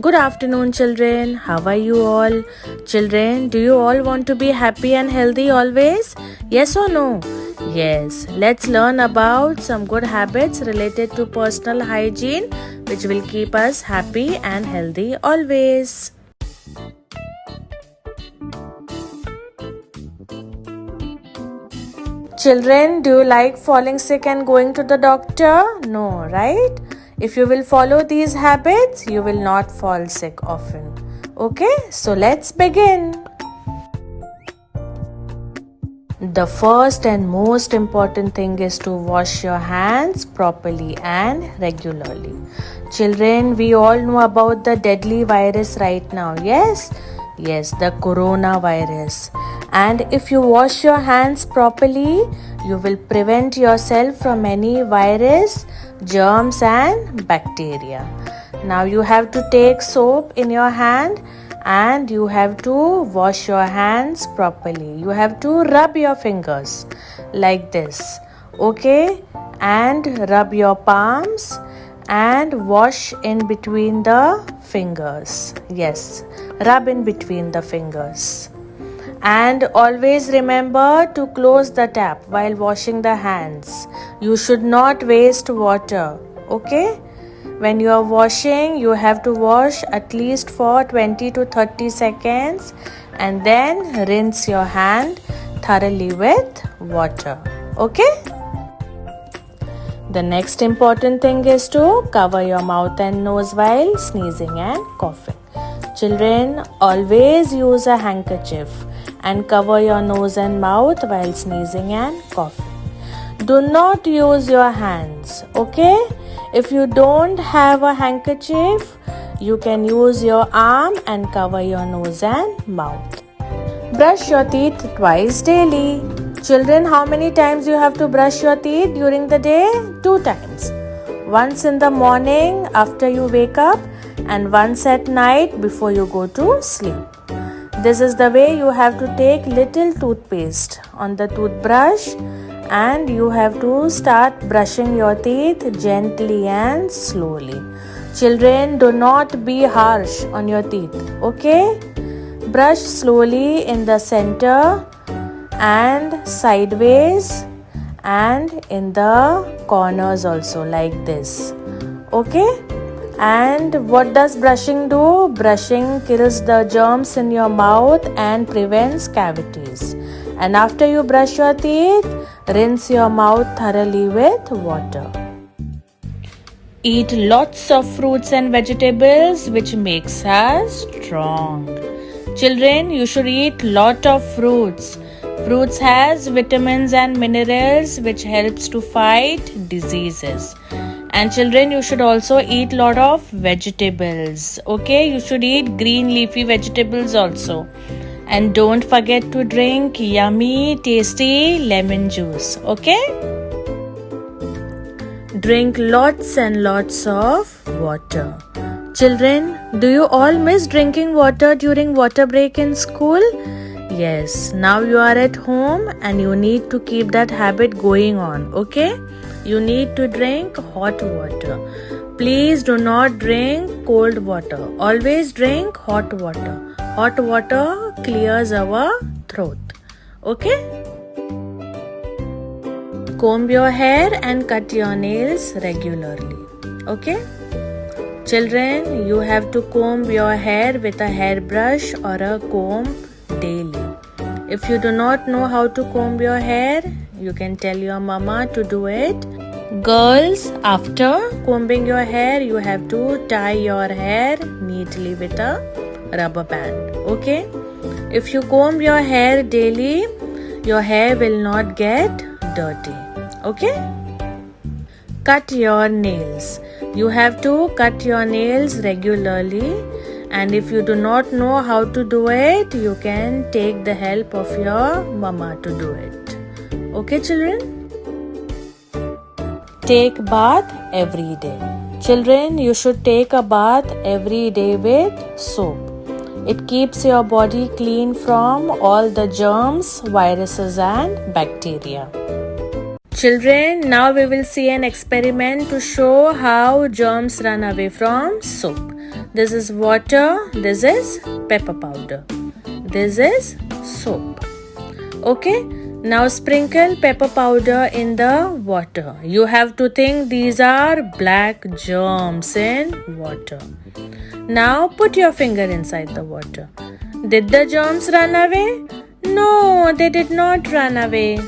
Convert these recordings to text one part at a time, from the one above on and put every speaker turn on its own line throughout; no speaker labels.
Good afternoon, children. How are you all? Children, do you all want to be happy and healthy always? Yes or no? Yes. Let's learn about some good habits related to personal hygiene which will keep us happy and healthy always. Children, do you like falling sick and going to the doctor? No, right? If you will follow these habits, you will not fall sick often. Okay, so let's begin. The first and most important thing is to wash your hands properly and regularly. Children, we all know about the deadly virus right now. Yes, the coronavirus. And if you wash your hands properly, you will prevent yourself from any virus, germs and bacteria. Now you have to take soap in your hand and you have to wash your hands properly. You have to rub your fingers like this, okay? And rub your palms and wash in between the fingers. Yes, rub in between the fingers. And always remember to close the tap while washing the hands. You should not waste water, okay? When you are washing, you have to wash at least for 20 to 30 seconds and then rinse your hand thoroughly with water, okay? The next important thing is to cover your mouth and nose while sneezing and coughing. Children, always use a handkerchief and cover your nose and mouth while sneezing and coughing. Do not use your hands, okay? If you don't have a handkerchief, you can use your arm and cover your nose and mouth. Brush your teeth twice daily. Children, how many times you have to brush your teeth during the day? 2 times. Once in the morning after you wake up and once at night before you go to sleep. This is the way you have to take little toothpaste on the toothbrush and you have to start brushing your teeth gently and slowly. Children, do not be harsh on your teeth, okay? Brush slowly in the center and sideways and in the corners also like this, okay? And what does brushing do? Brushing kills the germs in your mouth and prevents cavities. And after you brush your teeth, rinse your mouth thoroughly with water. Eat lots of fruits and vegetables which makes us strong. Children, you should eat lot of fruits. Fruits has vitamins and minerals which helps to fight diseases. And children, you should also eat lot of vegetables, okay? You should eat green leafy vegetables also. And don't forget to drink yummy, tasty lemon juice, okay? Drink lots and lots of water. Children, do you all miss drinking water during water break in school? Yes, now you are at home and you need to keep that habit going on, okay? You need to drink hot water. Please do not drink cold water. Always drink hot water. Hot water clears our throat. Okay? Comb your hair and cut your nails regularly. Okay? Children, you have to comb your hair with a hairbrush or a comb daily. If you do not know how to comb your hair, you can tell your mama to do it. Girls, after combing your hair, you have to tie your hair neatly with a rubber band, okay? If you comb your hair daily, your hair will not get dirty, okay? Cut your nails. You have to cut your nails regularly, and if you do not know how to do it, you can take the help of your mama to do it. Okay, children? Take bath every day. Children, you should take a bath every day with soap. It keeps your body clean from all the germs, viruses and bacteria. Children, now we will see an experiment to show how germs run away from soap. This is water. This is pepper powder. This is soap. Okay. Now sprinkle pepper powder in the water. You have to think these are black germs in water. Now put your finger inside the water. Did the germs run away? No, they did not run away.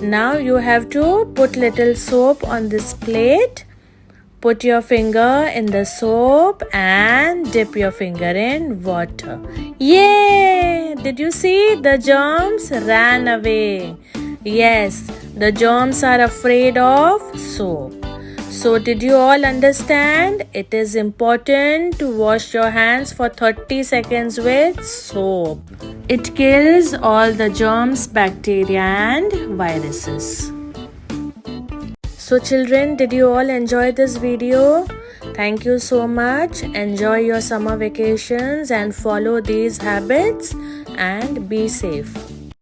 Now you have to put little soap on this plate. Put your finger in the soap and dip your finger in water. Yay! Did you see? The germs ran away. Yes, the germs are afraid of soap. So did you all understand? It is important to wash your hands for 30 seconds with soap. It kills all the germs, bacteria and viruses. So children, did you all enjoy this video? Thank you so much. Enjoy your summer vacations and follow these habits and be safe.